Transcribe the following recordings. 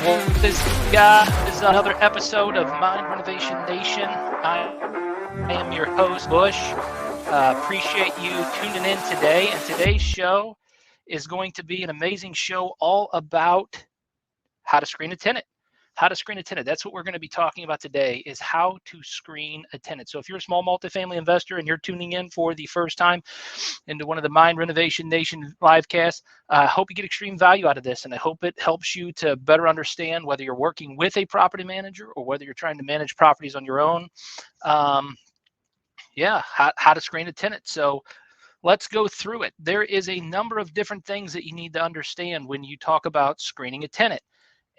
Well, this is another episode of Mind Renovation Nation. I am your host, Bush. Appreciate you tuning in today. And today's show is going to be an amazing show all about how to screen a tenant. How to screen a tenant. That's what we're going to be talking about today, is how to screen a tenant. So if you're a small multifamily investor and you're tuning in for the first time into one of the Mind Renovation Nation live casts, I hope you get extreme value out of this, and I hope it helps you to better understand whether you're working with a property manager or whether you're trying to manage properties on your own. How to screen a tenant. So let's go through it. There is a number of different things that you need to understand when you talk about screening a tenant.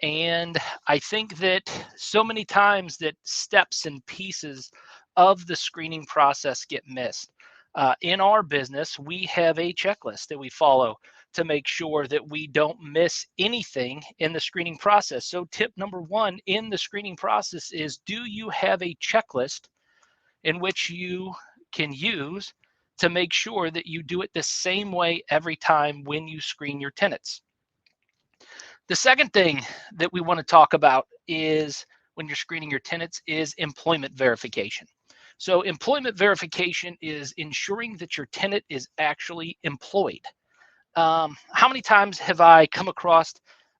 And I think that so many times that steps and pieces of the screening process get missed. In our business, we have a checklist that we follow to make sure that we don't miss anything in the screening process. So tip number one in the screening process is, do you have a checklist in which you can use to make sure that you do it the same way every time when you screen your tenants? The second thing that we want to talk about is, when you're screening your tenants, is employment verification. So employment verification is ensuring that your tenant is actually employed. How many times have I come across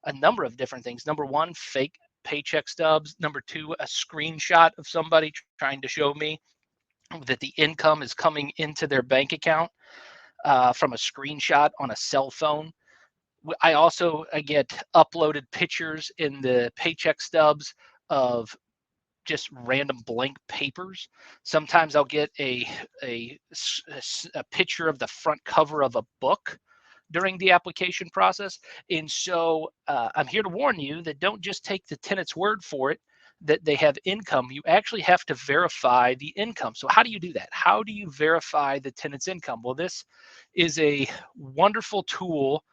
a number of different things? Number one, fake paycheck stubs. Number two, a screenshot of somebody trying to show me that the income is coming into their bank account from a screenshot on a cell phone. I also get uploaded pictures in the paycheck stubs of just random blank papers. Sometimes I'll get a picture of the front cover of a book during the application process. And so I'm here to warn you that don't just take the tenant's word for it that they have income. You actually have to verify the income. So how do you do that? How do you verify the tenant's income? Well, this is a wonderful tool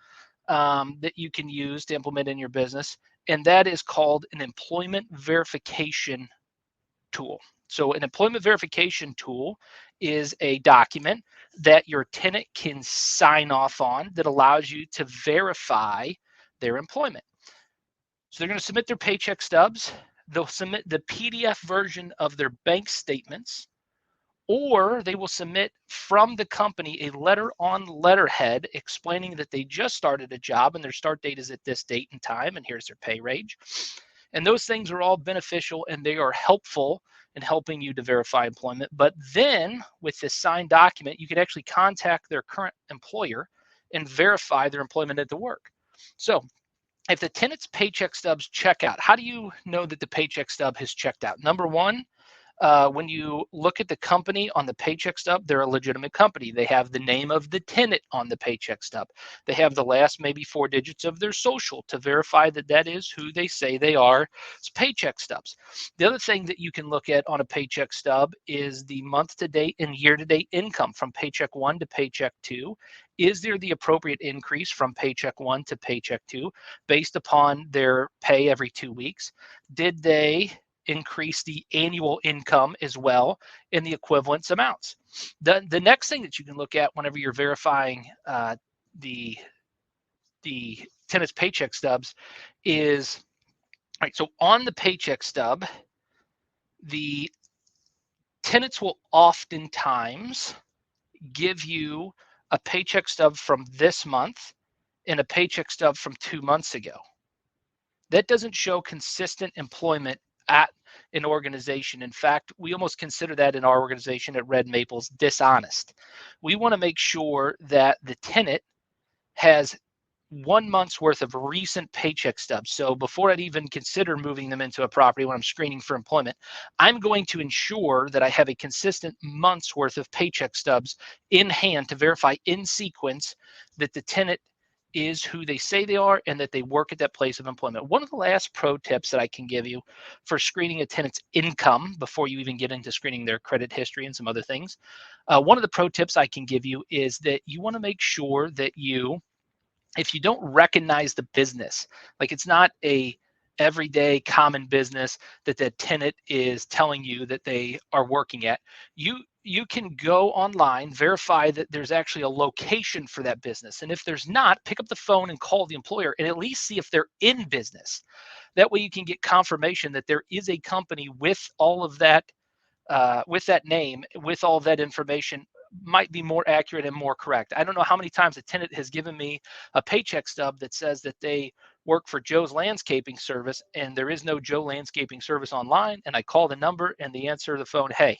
that you can use to implement in your business, and that is called an employment verification tool. So an employment verification tool is a document that your tenant can sign off on that allows you to verify their employment. So they're going to submit their paycheck stubs. They'll submit the PDF version of their bank statements, or they will submit from the company a letter on letterhead explaining that they just started a job and their start date is at this date and time, and here's their pay range. And those things are all beneficial and they are helpful in helping you to verify employment. But then with this signed document, you can actually contact their current employer and verify their employment at the work. So if the tenant's paycheck stubs check out, how do you know that the paycheck stub has checked out? Number one, when you look at the company on the paycheck stub, they're a legitimate company. They have the name of the tenant on the paycheck stub. They have the last maybe 4 digits of their social to verify that that is who they say they are. It's paycheck stubs. The other thing that you can look at on a paycheck stub is the month-to-date and year-to-date income from paycheck 1 to paycheck 2. Is there the appropriate increase from paycheck 1 to paycheck 2 based upon their pay every 2 weeks? Did they increase the annual income as well in the equivalence amounts? The next thing that you can look at whenever you're verifying the tenant's paycheck stubs is, all right, so on the paycheck stub, the tenants will oftentimes give you a paycheck stub from this month and a paycheck stub from 2 months ago. That doesn't show consistent employment at an organization. In fact, we almost consider that in our organization at Red Maples dishonest. We want to make sure that the tenant has 1 month's worth of recent paycheck stubs. So before I'd even consider moving them into a property when I'm screening for employment, I'm going to ensure that I have a consistent month's worth of paycheck stubs in hand to verify in sequence that the tenant is who they say they are and that they work at that place of employment. One of the last pro tips that I can give you for screening a tenant's income before you even get into screening their credit history and some other things, one of the pro tips I can give you is that you want to make sure that if you don't recognize the business, like it's not a everyday common business that the tenant is telling you that they are working at, you you can go online, verify that there's actually a location for that business. And if there's not, pick up the phone and call the employer and at least see if they're in business. That way you can get confirmation that there is a company with all of that, with that name, with all that information, might be more accurate and more correct. I don't know how many times a tenant has given me a paycheck stub that says that they work for Joe's Landscaping Service and there is no Joe Landscaping Service online. And I call the number and the answer to the phone, hey,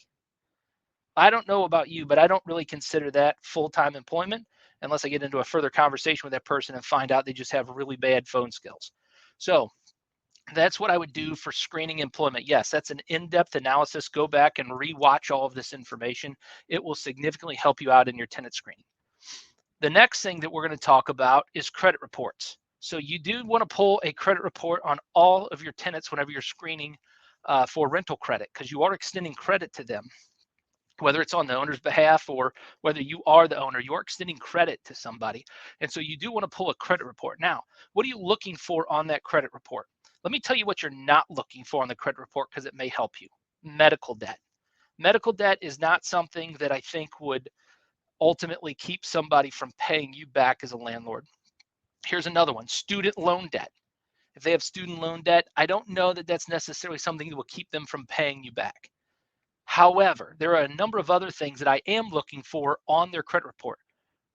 I don't know about you, but I don't really consider that full-time employment unless I get into a further conversation with that person and find out they just have really bad phone skills. So that's what I would do for screening employment. Yes, that's an in-depth analysis. Go back and rewatch all of this information. It will significantly help you out in your tenant screening. The next thing that we're going to talk about is credit reports. So you do want to pull a credit report on all of your tenants whenever you're screening for rental credit, because you are extending credit to them. Whether it's on the owner's behalf or whether you are the owner, you're extending credit to somebody. And so you do want to pull a credit report. Now, what are you looking for on that credit report? Let me tell you what you're not looking for on the credit report because it may help you. Medical debt. Medical debt is not something that I think would ultimately keep somebody from paying you back as a landlord. Here's another one, student loan debt. If they have student loan debt, I don't know that that's necessarily something that will keep them from paying you back. However, there are a number of other things that I am looking for on their credit report.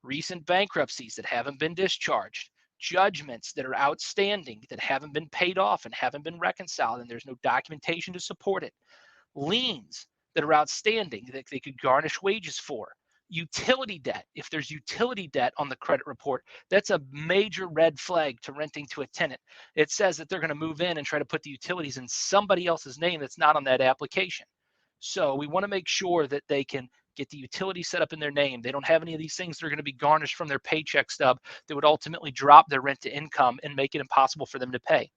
Recent bankruptcies that haven't been discharged, judgments that are outstanding that haven't been paid off and haven't been reconciled, and there's no documentation to support it, liens that are outstanding that they could garnish wages for, utility debt. If there's utility debt on the credit report, that's a major red flag to renting to a tenant. It says that they're going to move in and try to put the utilities in somebody else's name that's not on that application. So we want to make sure that they can get the utility set up in their name. They don't have any of these things that are going to be garnished from their paycheck stub that would ultimately drop their rent to income and make it impossible for them to pay.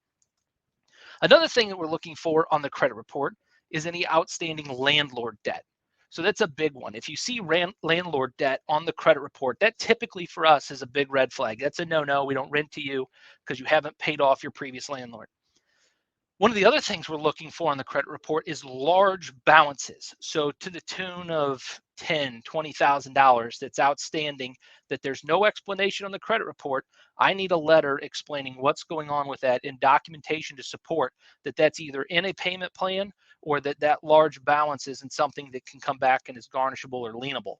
Another thing that we're looking for on the credit report is any outstanding landlord debt. So that's a big one. If you see landlord debt on the credit report, that typically for us is a big red flag. That's a no-no. We don't rent to you because you haven't paid off your previous landlord. One of the other things we're looking for on the credit report is large balances. So to the tune of $10,000, $20,000 that's outstanding, that there's no explanation on the credit report. I need a letter explaining what's going on with that and documentation to support that that's either in a payment plan or that that large balance isn't something that can come back and is garnishable or lienable.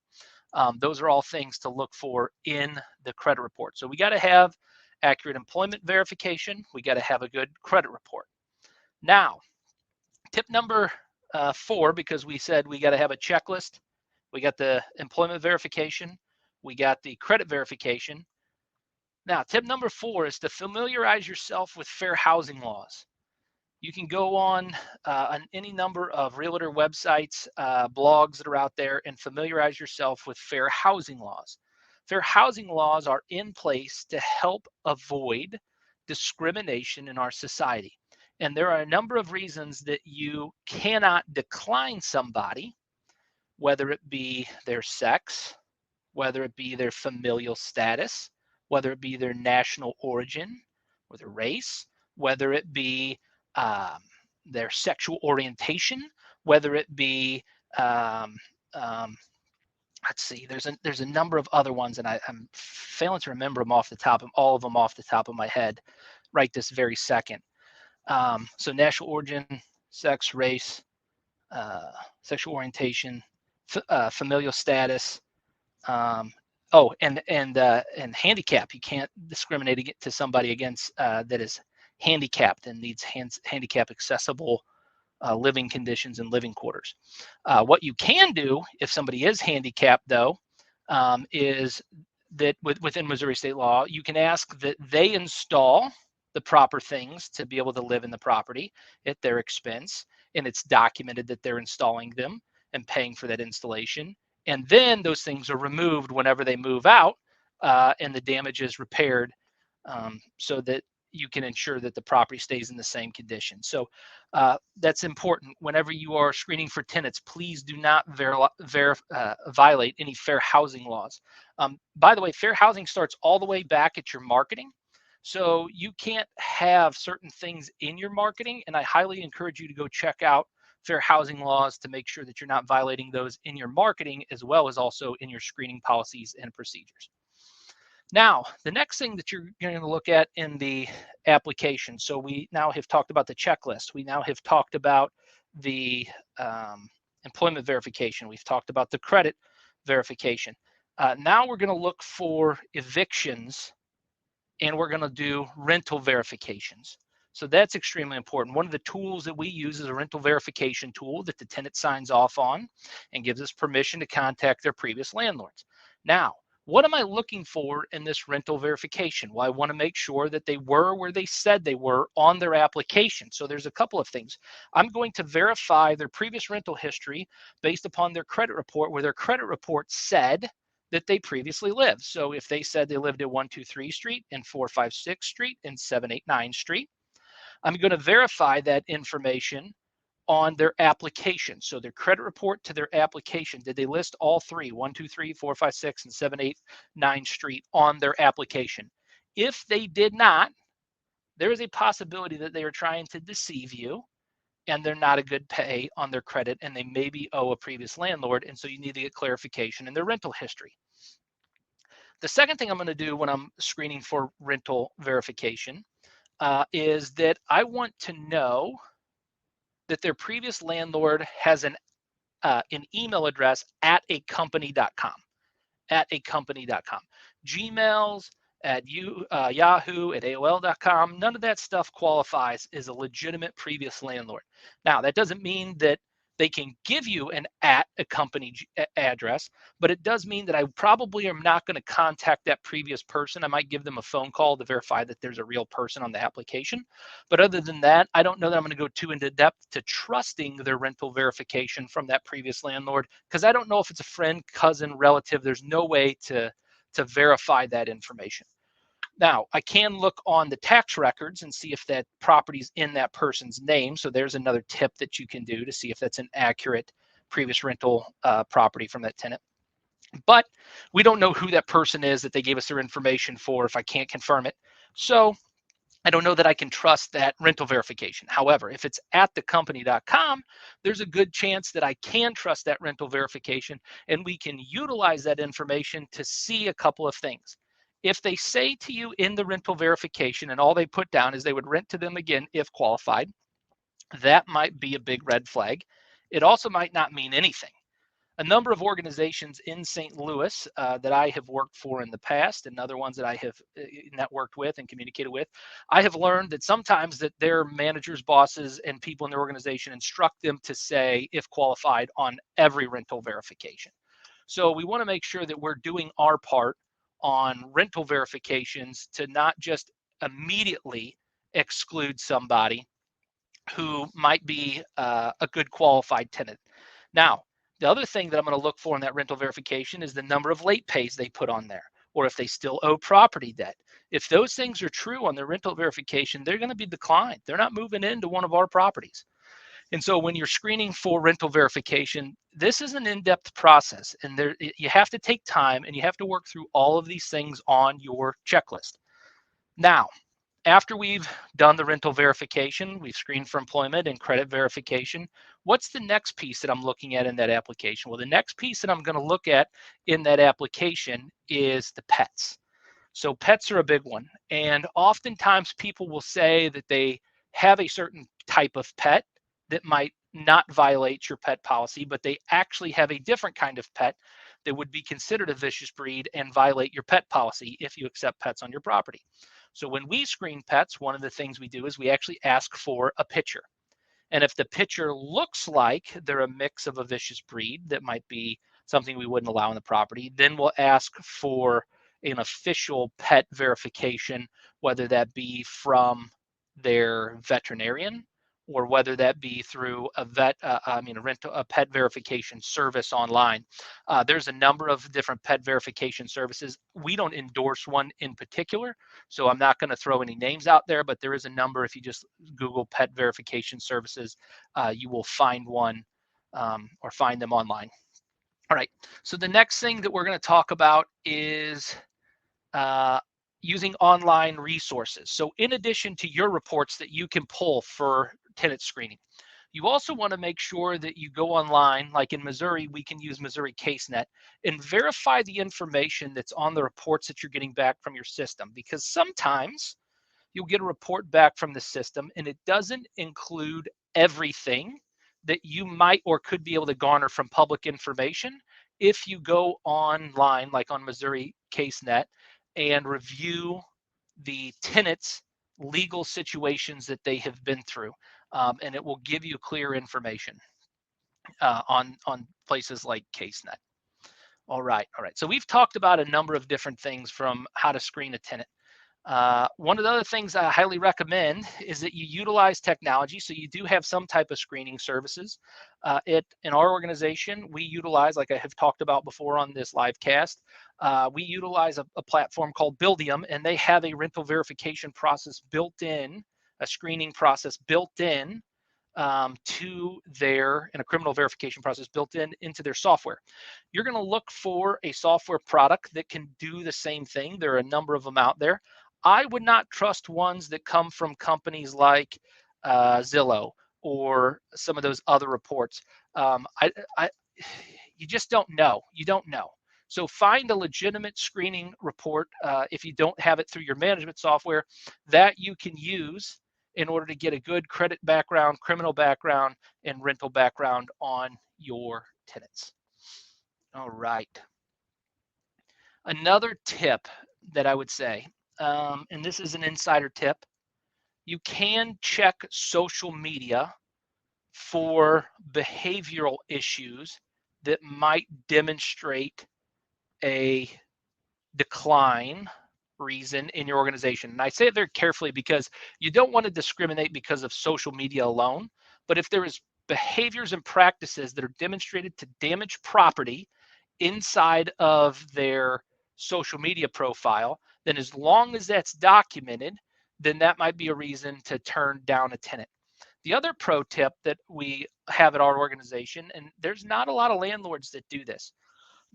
Those are all things to look for in the credit report. So we got to have accurate employment verification. We got to have a good credit report. Now, tip number 4, because we said we got to have a checklist. We got the employment verification. We got the credit verification. Now, tip number 4 is to familiarize yourself with fair housing laws. You can go on any number of realtor websites, blogs that are out there, and familiarize yourself with fair housing laws. Fair housing laws are in place to help avoid discrimination in our society. And there are a number of reasons that you cannot decline somebody, whether it be their sex, whether it be their familial status, whether it be their national origin or their race, whether it be their sexual orientation, whether it be, let's see, there's a number of other ones, and I'm failing to remember them off the top of all of them off the top of my head right this very second. So national origin, sex, race, sexual orientation, familial status. And handicap. You can't discriminate to somebody against that is handicapped and needs handicap accessible living conditions and living quarters. What you can do if somebody is handicapped, though, is that within Missouri state law, you can ask that they install the proper things to be able to live in the property at their expense, and it's documented that they're installing them and paying for that installation. And then those things are removed whenever they move out, and the damage is repaired, so that you can ensure that the property stays in the same condition. So that's important. Whenever you are screening for tenants, please do not violate any fair housing laws. By the way, fair housing starts all the way back at your marketing. So you can't have certain things in your marketing, and I highly encourage you to go check out fair housing laws to make sure that you're not violating those in your marketing, as well as also in your screening policies and procedures. Now, the next thing that you're going to look at in the application, so we now have talked about the checklist. We now have talked about the employment verification. We've talked about the credit verification. Now we're going to look for evictions, and we're going to do rental verifications. So that's extremely important. One of the tools that we use is a rental verification tool that the tenant signs off on and gives us permission to contact their previous landlords. Now, what am I looking for in this rental verification? Well, I want to make sure that they were where they said they were on their application. So there's a couple of things. I'm going to verify their previous rental history based upon their credit report, where their credit report said that they previously lived. So if they said they lived at 123 Street and 456 Street and 789 Street, I'm going to verify that information on their application. So their credit report to their application, did they list all three, 123, 456, and 789 Street on their application? If they did not, there is a possibility that they are trying to deceive you and they're not a good pay on their credit, and they maybe owe a previous landlord, and so you need to get clarification in their rental history. The second thing I'm going to do when I'm screening for rental verification is that I want to know that their previous landlord has an email address at a company.com, at a company.com. Gmails, at Yahoo, at AOL.com, none of that stuff qualifies as a legitimate previous landlord. Now, that doesn't mean that they can give you an at a company address, but it does mean that I probably am not going to contact that previous person. I might give them a phone call to verify that there's a real person on the application. But other than that, I don't know that I'm going to go too into depth to trusting their rental verification from that previous landlord, because I don't know if it's a friend, cousin, relative. There's no way to verify that information. Now, I can look on the tax records and see if that property's in that person's name. So there's another tip that you can do to see if that's an accurate previous rental property from that tenant. But we don't know who that person is that they gave us their information for if I can't confirm it. So I don't know that I can trust that rental verification. However, if it's at thecompany.com, there's a good chance that I can trust that rental verification, and we can utilize that information to see a couple of things. If they say to you in the rental verification and all they put down is they would rent to them again if qualified, that might be a big red flag. It also might not mean anything. A number of organizations in St. Louis that I have worked for in the past, and other ones that I have networked with and communicated with, I have learned that sometimes that their managers, bosses, and people in their organization instruct them to say, if qualified, on every rental verification. So we want to make sure that we're doing our part on rental verifications to not just immediately exclude somebody who might be a good qualified tenant. Now, the other thing that I'm going to look for in that rental verification is the number of late pays they put on there, or if they still owe property debt. If those things are true on their rental verification, they're going to be declined. They're not moving into one of our properties. And so when you're screening for rental verification, this is an in-depth process, and you have to take time and you have to work through all of these things on your checklist. Now, after we've done the rental verification, we've screened for employment and credit verification, what's the next piece that I'm looking at in that application? Well, the next piece that I'm going to look at in that application is the pets. So pets are a big one. And oftentimes people will say that they have a certain type of pet that might not violate your pet policy, but they actually have a different kind of pet that would be considered a vicious breed and violate your pet policy if you accept pets on your property. So when we screen pets, one of the things we do is we actually ask for a picture. And if the picture looks like they're a mix of a vicious breed that might be something we wouldn't allow on the property, then we'll ask for an official pet verification, whether that be from their veterinarian or whether that be through a pet verification service online. There's a number of different pet verification services. We don't endorse one in particular, so I'm not going to throw any names out there, but there is a number. If you just Google pet verification services, you will find one or find them online. All right, so the next thing that we're going to talk about is using online resources. So in addition to your reports that you can pull for tenant screening, You also want to make sure that you go online, like in Missouri, we can use Missouri CaseNet, and verify the information that's on the reports that you're getting back from your system, because sometimes you'll get a report back from the system and it doesn't include everything that you might or could be able to garner from public information if you go online, like on Missouri CaseNet, and review the tenants' legal situations that they have been through. And it will give you clear information on places like CaseNet. All right, all right. So we've talked about a number of different things from how to screen a tenant. One of the other things I highly recommend is that you utilize technology. So you do have some type of screening services. In our organization, we utilize, like I have talked about before on this live cast, we utilize a platform called Buildium, and they have a rental verification process built in, a screening process built in to their, and a criminal verification process built in into their software. You're going to look for a software product that can do the same thing. There are a number of them out there. I would not trust ones that come from companies like Zillow or some of those other reports. I, you just don't know. You don't know. So find a legitimate screening report if you don't have it through your management software that you can use in order to get a good credit background, criminal background, and rental background on your tenants. All right. Another tip that I would say, and this is an insider tip, you can check social media for behavioral issues that might demonstrate a decline reason in your organization. And I say it very carefully because you don't want to discriminate because of social media alone. But if there is behaviors and practices that are demonstrated to damage property inside of their social media profile, then as long as that's documented, then that might be a reason to turn down a tenant. The other pro tip that we have at our organization, and there's not a lot of landlords that do this,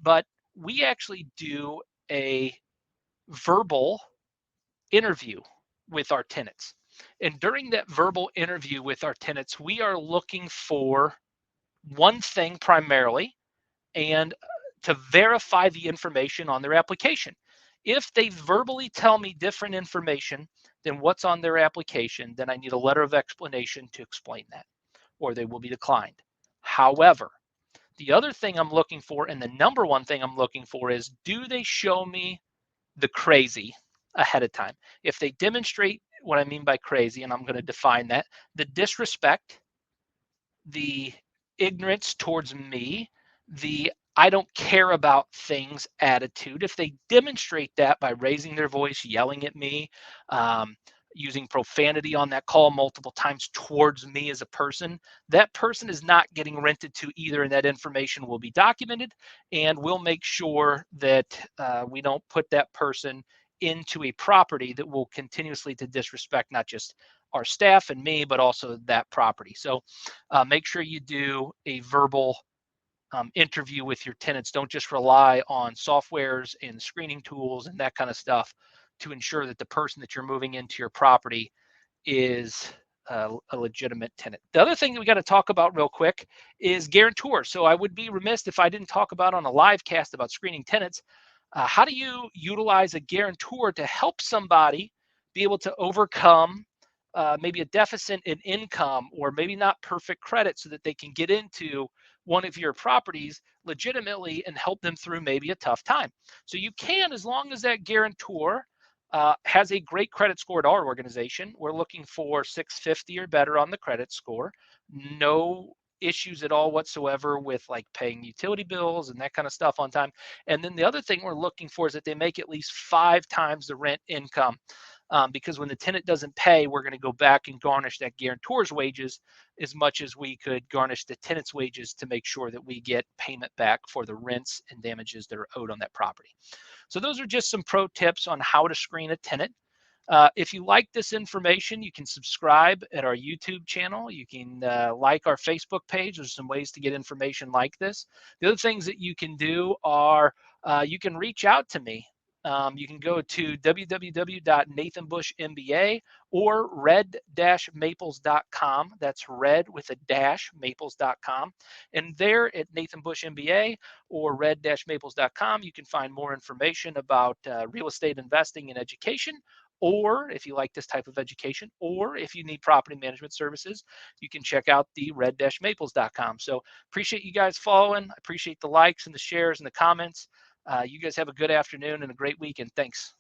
but we actually do a verbal interview with our tenants. And during that verbal interview with our tenants, we are looking for one thing primarily, and to verify the information on their application. If they verbally tell me different information than what's on their application, then I need a letter of explanation to explain that, or they will be declined. However, the other thing I'm looking for, and the number one thing I'm looking for, is do they show me the crazy ahead of time? If they demonstrate what I mean by crazy, and I'm going to define that, the disrespect, the ignorance towards me, the I don't care about things attitude, if they demonstrate that by raising their voice, yelling at me, using profanity on that call multiple times towards me as a person, that person is not getting rented to either, and that information will be documented, and we'll make sure that we don't put that person into a property that will continuously to disrespect not just our staff and me, but also that property. So make sure you do a verbal interview with your tenants. Don't just rely on softwares and screening tools and that kind of stuff to ensure that the person that you're moving into your property is a legitimate tenant. The other thing that we got to talk about real quick is guarantors. So I would be remiss if I didn't talk about on a live cast about screening tenants. How do you utilize a guarantor to help somebody be able to overcome maybe a deficit in income or maybe not perfect credit so that they can get into one of your properties legitimately and help them through maybe a tough time? So you can, as long as that guarantor has a great credit score at our organization. We're looking for 650 or better on the credit score. No issues at all whatsoever with like paying utility bills and that kind of stuff on time. And then the other thing we're looking for is that they make at least 5 times the rent income. Because when the tenant doesn't pay, we're going to go back and garnish that guarantor's wages as much as we could garnish the tenant's wages to make sure that we get payment back for the rents and damages that are owed on that property. So those are just some pro tips on how to screen a tenant. If you like this information, you can subscribe at our YouTube channel. You can like our Facebook page. There's some ways to get information like this. The other things that you can do are you can reach out to me You can go to www.nathanbushmba or red-maples.com. That's red with a dash, maples.com. And there at Nathan Bush MBA or red-maples.com, you can find more information about real estate investing and education. Or if you like this type of education, or if you need property management services, you can check out the red-maples.com. So appreciate you guys following. I appreciate the likes and the shares and the comments. You guys have a good afternoon and a great weekend. Thanks.